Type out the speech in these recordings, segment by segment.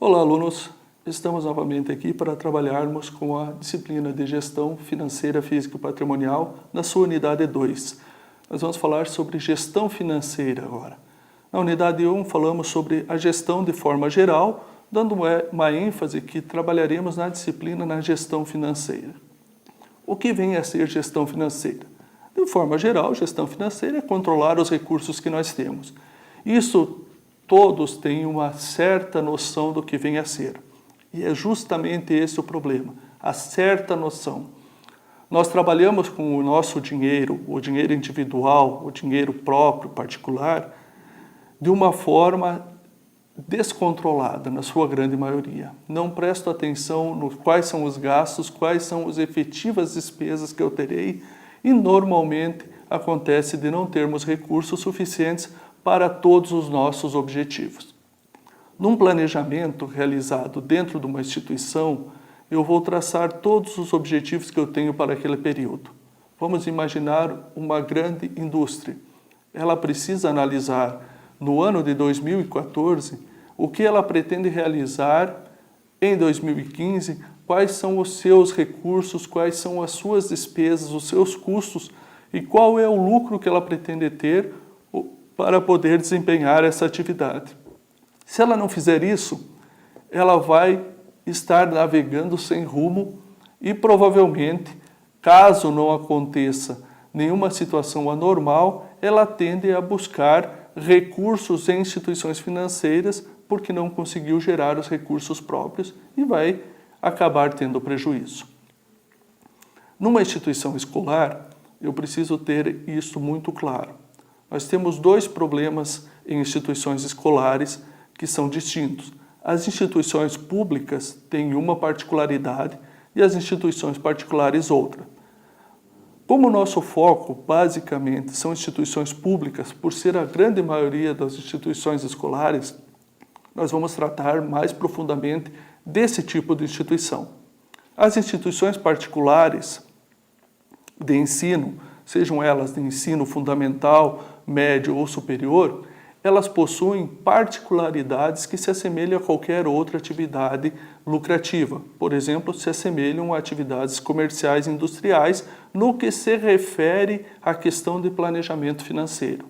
Olá, alunos! Estamos novamente aqui para trabalharmos com a disciplina de Gestão Financeira Física e Patrimonial na sua unidade 2. Nós vamos falar sobre gestão financeira agora. Na unidade 1 falamos sobre a gestão de forma geral, dando uma ênfase que trabalharemos na disciplina na gestão financeira. O que vem a ser gestão financeira? De forma geral, gestão financeira é controlar os recursos que nós temos. Isso todos têm uma certa noção do que vem a ser. E é justamente esse o problema, a certa noção. Nós trabalhamos com o nosso dinheiro, o dinheiro individual, o dinheiro próprio, particular, de uma forma descontrolada, na sua grande maioria. Não presto atenção no quais são os gastos, quais são as efetivas despesas que eu terei, e normalmente acontece de não termos recursos suficientes para todos os nossos objetivos. Num planejamento realizado dentro de uma instituição, eu vou traçar todos os objetivos que eu tenho para aquele período. Vamos imaginar uma grande indústria. Ela precisa analisar, no ano de 2014, o que ela pretende realizar em 2015, quais são os seus recursos, quais são as suas despesas, os seus custos e qual é o lucro que ela pretende ter para poder desempenhar essa atividade. Se ela não fizer isso, ela vai estar navegando sem rumo e provavelmente, caso não aconteça nenhuma situação anormal, ela tende a buscar recursos em instituições financeiras porque não conseguiu gerar os recursos próprios e vai acabar tendo prejuízo. Numa instituição escolar, eu preciso ter isso muito claro. Nós temos dois problemas em instituições escolares que são distintos. As instituições públicas têm uma particularidade e as instituições particulares outra. Como o nosso foco, basicamente, são instituições públicas, por ser a grande maioria das instituições escolares, nós vamos tratar mais profundamente desse tipo de instituição. As instituições particulares de ensino, sejam elas de ensino fundamental, médio ou superior, elas possuem particularidades que se assemelham a qualquer outra atividade lucrativa. Por exemplo, se assemelham a atividades comerciais e industriais no que se refere à questão de planejamento financeiro.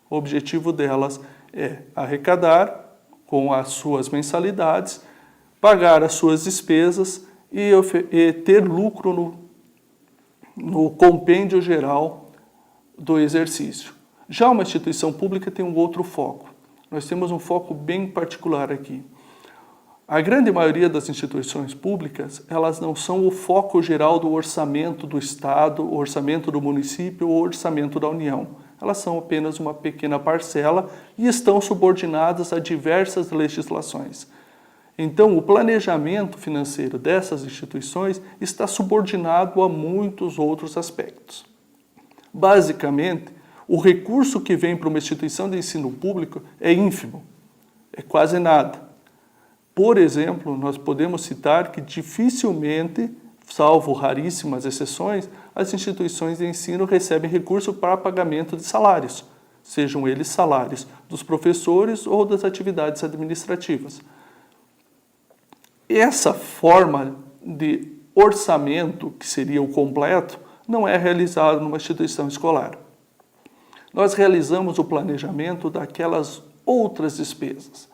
O objetivo delas é arrecadar com as suas mensalidades, pagar as suas despesas e ter lucro no compêndio geral do exercício. Já uma instituição pública tem um outro foco. Nós temos um foco bem particular aqui. A grande maioria das instituições públicas, elas não são o foco geral do orçamento do Estado, o orçamento do município ou o orçamento da União. Elas são apenas uma pequena parcela e estão subordinadas a diversas legislações. Então, o planejamento financeiro dessas instituições está subordinado a muitos outros aspectos. Basicamente, o recurso que vem para uma instituição de ensino público é ínfimo, é quase nada. Por exemplo, nós podemos citar que dificilmente, salvo raríssimas exceções, as instituições de ensino recebem recurso para pagamento de salários, sejam eles salários dos professores ou das atividades administrativas. Essa forma de orçamento, que seria o completo, não é realizada numa instituição escolar. Nós realizamos o planejamento daquelas outras despesas.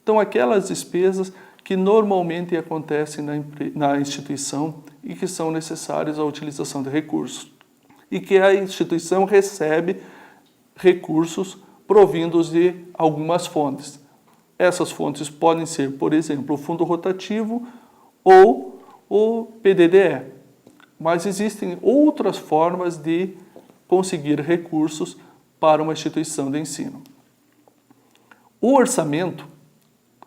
Então, aquelas despesas que normalmente acontecem na instituição e que são necessárias à utilização de recursos. E que a instituição recebe recursos provindos de algumas fontes. Essas fontes podem ser, por exemplo, o fundo rotativo ou o PDDE. Mas existem outras formas de conseguir recursos para uma instituição de ensino. O orçamento,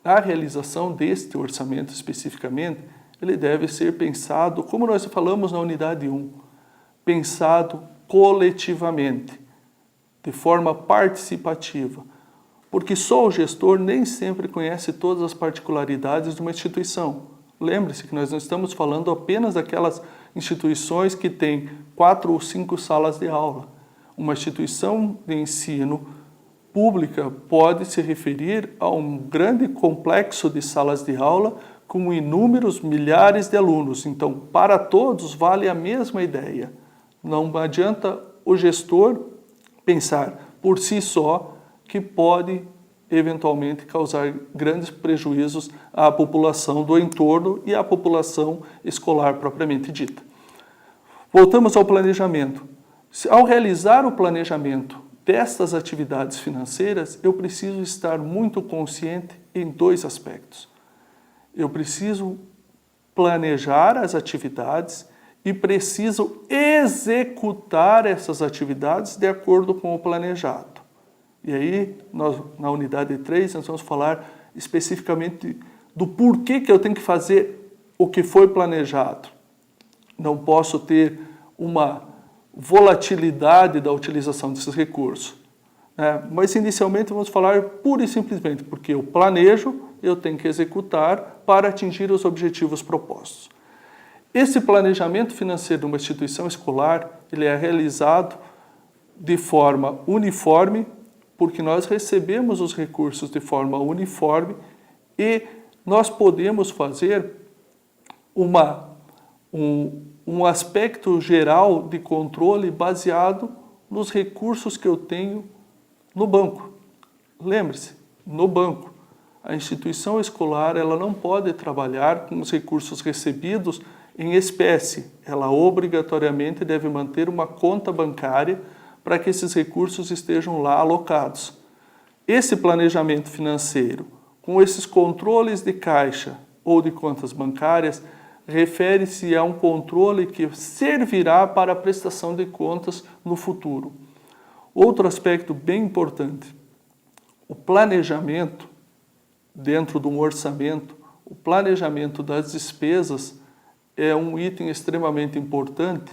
a realização deste orçamento especificamente, ele deve ser pensado, como nós falamos na unidade 1, pensado coletivamente, de forma participativa, porque só o gestor nem sempre conhece todas as particularidades de uma instituição. Lembre-se que nós não estamos falando apenas daquelas instituições que têm 4 ou 5 salas de aula. Uma instituição de ensino pública pode se referir a um grande complexo de salas de aula com inúmeros milhares de alunos. Então, para todos vale a mesma ideia. Não adianta o gestor pensar por si só que pode eventualmente causar grandes prejuízos à população do entorno e à população escolar propriamente dita. Voltamos ao planejamento. Ao realizar o planejamento destas atividades financeiras, eu preciso estar muito consciente em dois aspectos. Eu preciso planejar as atividades e preciso executar essas atividades de acordo com o planejado. E aí, na unidade 3, nós vamos falar especificamente do porquê que eu tenho que fazer o que foi planejado. Não posso ter uma volatilidade da utilização desses recursos. Mas, inicialmente, vamos falar pura e simplesmente porque eu planejo, eu tenho que executar para atingir os objetivos propostos. Esse planejamento financeiro de uma instituição escolar, ele é realizado de forma uniforme, porque nós recebemos os recursos de forma uniforme e nós podemos fazer um aspecto geral de controle baseado nos recursos que eu tenho no banco. Lembre-se, no banco. A instituição escolar ela não pode trabalhar com os recursos recebidos em espécie. Ela obrigatoriamente deve manter uma conta bancária para que esses recursos estejam lá alocados. Esse planejamento financeiro, com esses controles de caixa ou de contas bancárias, refere-se a um controle que servirá para a prestação de contas no futuro. Outro aspecto bem importante, o planejamento dentro de um orçamento, o planejamento das despesas é um item extremamente importante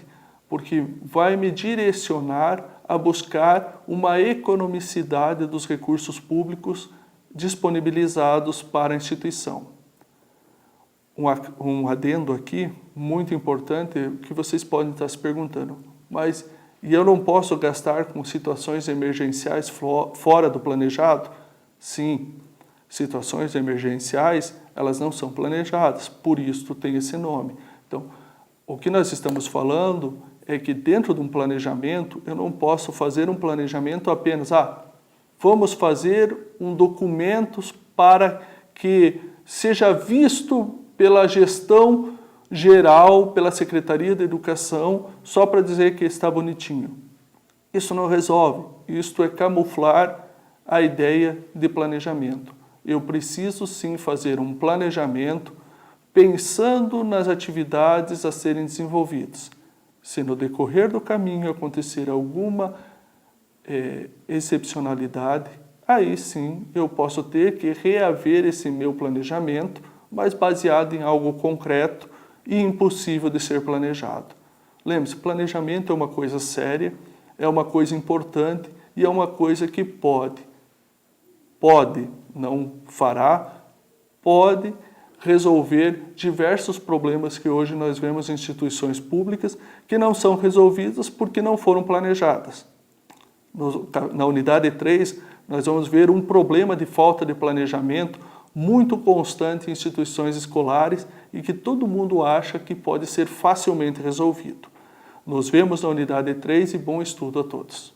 porque vai me direcionar a buscar uma economicidade dos recursos públicos disponibilizados para a instituição. Um adendo aqui, muito importante, que vocês podem estar se perguntando, mas e eu não posso gastar com situações emergenciais fora do planejado? Sim, situações emergenciais, elas não são planejadas, por isso tem esse nome. Então, o que nós estamos falando é que dentro de um planejamento, eu não posso fazer um planejamento apenas, vamos fazer um documento para que seja visto pela gestão geral, pela Secretaria da Educação, só para dizer que está bonitinho. Isso não resolve, isto é camuflar a ideia de planejamento. Eu preciso sim fazer um planejamento pensando nas atividades a serem desenvolvidas. Se no decorrer do caminho acontecer alguma excepcionalidade, aí sim eu posso ter que reaver esse meu planejamento, mas baseado em algo concreto e impossível de ser planejado. Lembre-se, planejamento é uma coisa séria, é uma coisa importante e é uma coisa que pode, não fará, pode resolver diversos problemas que hoje nós vemos em instituições públicas que não são resolvidas porque não foram planejadas. Na unidade 3, nós vamos ver um problema de falta de planejamento muito constante em instituições escolares e que todo mundo acha que pode ser facilmente resolvido. Nos vemos na unidade 3 e bom estudo a todos.